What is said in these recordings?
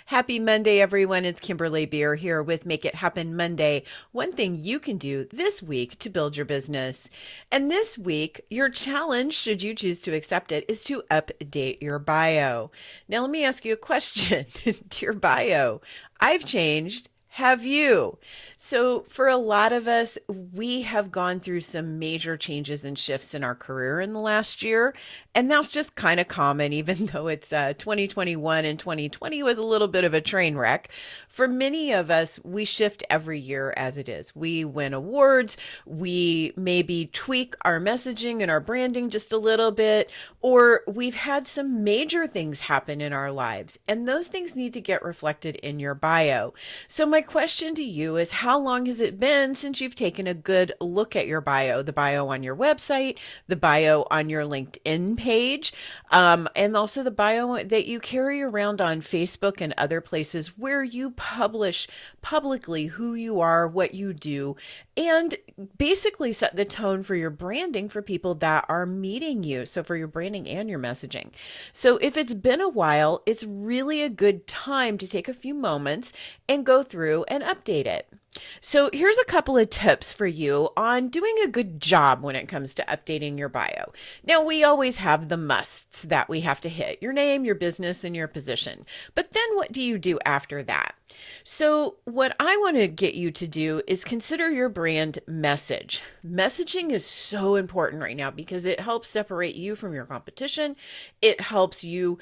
Happy Monday, everyone. It's Kimberly Beer here with Make It Happen Monday. One thing you can do this week to build your business. And this week, your challenge, should you choose to accept it, is to update your bio. Now, let me ask you a question to your bio. I've changed. Have you? So, for a lot of us, we have gone through some major changes and shifts in our career in the last year. And that's just kind of common, even though it's 2021 and 2020 was a little bit of a train wreck. For many of us, we shift every year as it is. We win awards, we maybe tweak our messaging and our branding just a little bit, or we've had some major things happen in our lives, and those things need to get reflected in your bio. So, my question to you is, how long has it been since you've taken a good look at your bio, the bio on your website, the bio on your LinkedIn page, and also the bio that you carry around on Facebook and other places where you publish publicly who you are, what you do, and basically set the tone for your branding for people that are meeting you. So for your branding and your messaging. So if it's been a while, it's really a good time to take a few moments and go through and update it. So here's a couple of tips for you on doing a good job when it comes to updating your bio. Now, we always have the musts that we have to hit: your name, your business, and your position. But then what do you do after that? So what I want to get you to do is consider your brand message. Messaging is so important right now because it helps separate you from your competition. It helps you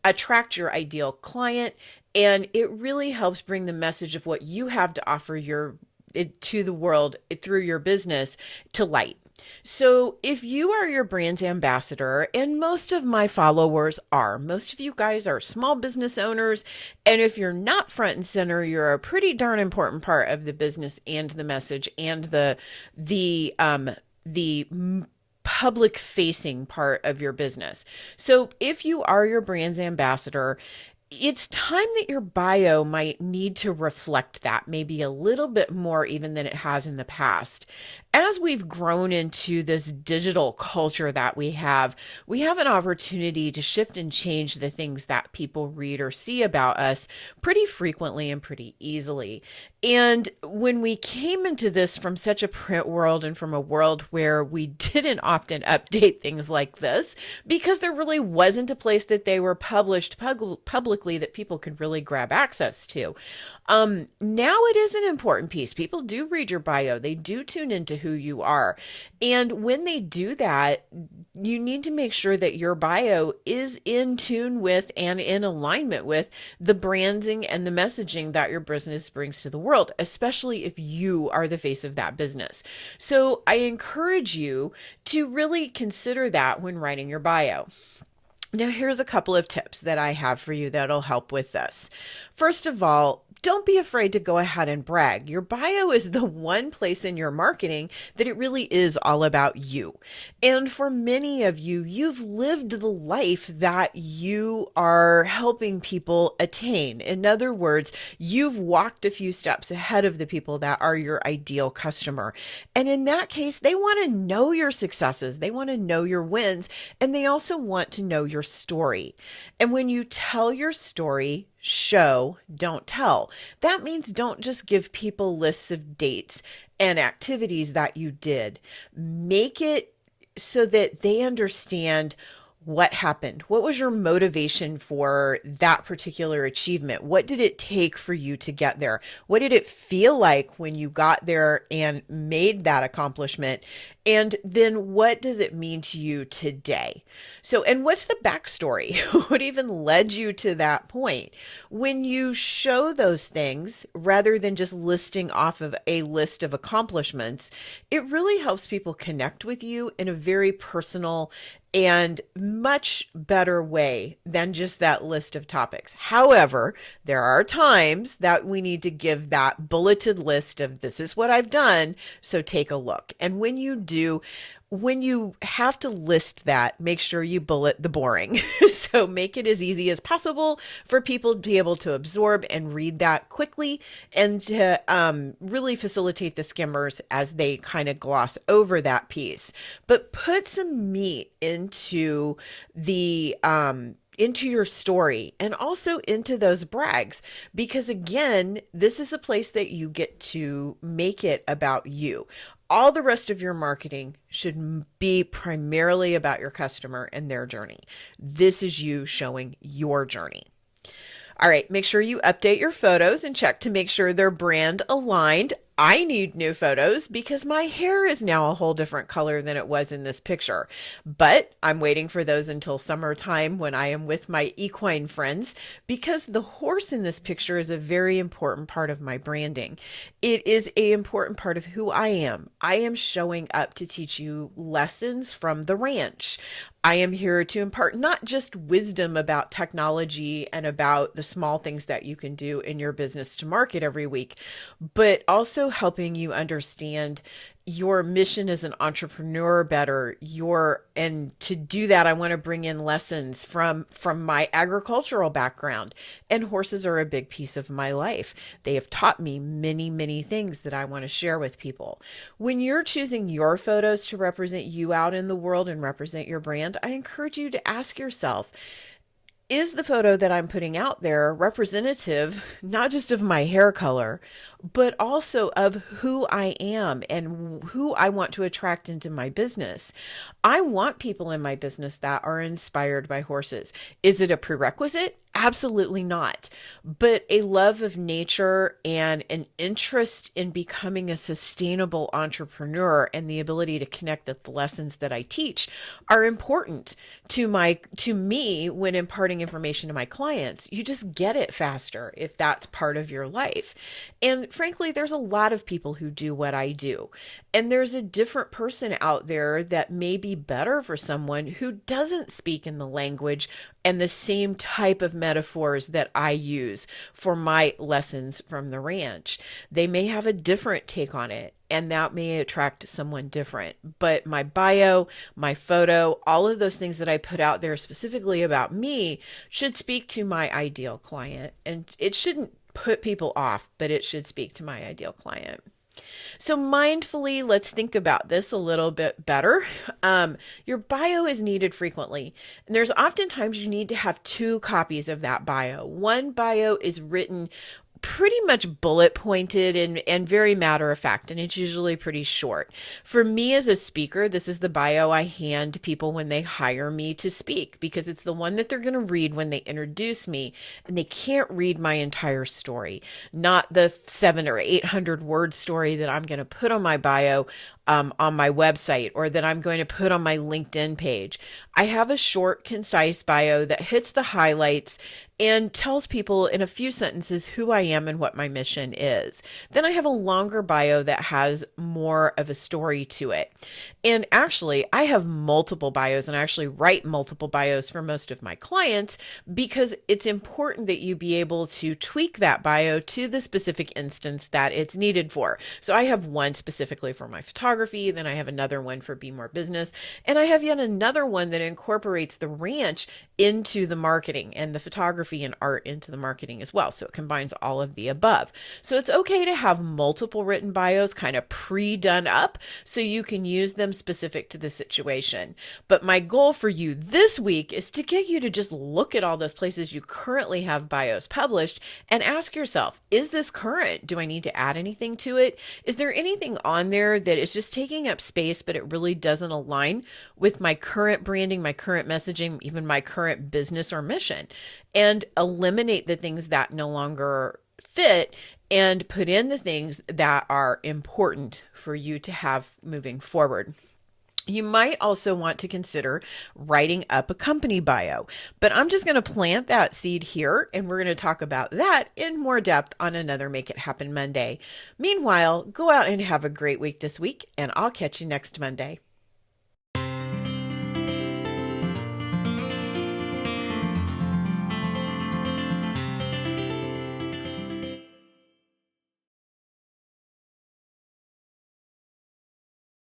attract your ideal client. And it really helps bring the message of what you have to offer to the world through your business to light. So if you are your brand's ambassador, and most of my followers are, most of you guys are small business owners, and if you're not front and center, you're a pretty darn important part of the business and the message and the public facing part of your business. So if you are your brand's ambassador, it's time that your bio might need to reflect that, maybe a little bit more even than it has in the past. As we've grown into this digital culture that we have an opportunity to shift and change the things that people read or see about us pretty frequently and pretty easily. And when we came into this from such a print world and from a world where we didn't often update things like this, because there really wasn't a place that they were published publicly that people could really grab access to. Now it is an important piece. People do read your bio. They do tune into who you are. And when they do that, you need to make sure that your bio is in tune with and in alignment with the branding and the messaging that your business brings to the world, especially if you are the face of that business. So I encourage you to really consider that when writing your bio. Now, here's a couple of tips that I have for you that'll help with this. First of all, don't be afraid to go ahead and brag. Your bio is the one place in your marketing that it really is all about you. And for many of you, you've lived the life that you are helping people attain. In other words, you've walked a few steps ahead of the people that are your ideal customer. And in that case, they want to know your successes. They want to know your wins, and they also want to know your story. And when you tell your story, show, don't tell. That means don't just give people lists of dates and activities that you did. Make it so that they understand what happened. What was your motivation for that particular achievement? What did it take for you to get there? What did it feel like when you got there and made that accomplishment? And then what does it mean to you today? So, and what's the backstory? What even led you to that point? When you show those things, rather than just listing off of a list of accomplishments, it really helps people connect with you in a very personal and much better way than just that list of topics. However, there are times that we need to give that bulleted list of this is what I've done, so take a look. And when you have to list that, make sure you bullet the boring. So make it as easy as possible for people to be able to absorb and read that quickly, and to really facilitate the skimmers as they kind of gloss over that piece. But put some meat into into your story and also into those brags. Because again, this is a place that you get to make it about you. All the rest of your marketing should be primarily about your customer and their journey. This is you showing your journey. All right, make sure you update your photos and check to make sure they're brand aligned. I need new photos because my hair is now a whole different color than it was in this picture. But I'm waiting for those until summertime when I am with my equine friends, because the horse in this picture is a very important part of my branding. It is an important part of who I am. I am showing up to teach you lessons from the ranch. I am here to impart not just wisdom about technology and about the small things that you can do in your business to market every week, but also helping you understand your mission as an entrepreneur better. And to do that, I want to bring in lessons from my agricultural background, and horses are a big piece of my life. They have taught me many things that I want to share with people. When you're choosing your photos to represent you out in the world and represent your brand, I encourage you to ask yourself, is the photo that I'm putting out there representative, not just of my hair color, but also of who I am and who I want to attract into my business? I want people in my business that are inspired by horses. Is it a prerequisite? Absolutely not. But a love of nature and an interest in becoming a sustainable entrepreneur and the ability to connect with the lessons that I teach are important to me when imparting information to my clients. You just get it faster if that's part of your life. And frankly, there's a lot of people who do what I do. And there's a different person out there that may be better for someone who doesn't speak in the language and the same type of metaphors that I use for my lessons from the ranch. They may have a different take on it, and that may attract someone different. But my bio, my photo, all of those things that I put out there specifically about me should speak to my ideal client. And it shouldn't put people off, but it should speak to my ideal client. So mindfully, let's think about this a little bit better. Your bio is needed frequently, and there's oftentimes you need to have two copies of that bio. One bio is written pretty much bullet pointed and very matter of fact, and it's usually pretty short. For me as a speaker, this is the bio I hand people when they hire me to speak, because it's the one that they're going to read when they introduce me, and they can't read my entire story, not the 700 or 800 word story that I'm going to put on my bio on my website, or that I'm going to put on my LinkedIn page. I have a short, concise bio that hits the highlights and tells people in a few sentences who I am and what my mission is. Then I have a longer bio that has more of a story to it. And actually, I have multiple bios, and I actually write multiple bios for most of my clients, because it's important that you be able to tweak that bio to the specific instance that it's needed for. So I have one specifically for my photography, then I have another one for Be More Business, and I have yet another one that incorporates the ranch into the marketing and the photography and art into the marketing as well. So it combines all of the above. So it's okay to have multiple written bios kind of pre-done up so you can use them specific to the situation. But my goal for you this week is to get you to just look at all those places you currently have bios published and ask yourself, is this current? Do I need to add anything to it? Is there anything on there that is just taking up space, but it really doesn't align with my current branding, my current messaging, even my current business or mission? And eliminate the things that no longer fit and put in the things that are important for you to have moving forward. You might also want to consider writing up a company bio, but I'm just going to plant that seed here, and we're going to talk about that in more depth on another Make It Happen Monday. Meanwhile, go out and have a great week this week, and I'll catch you next Monday.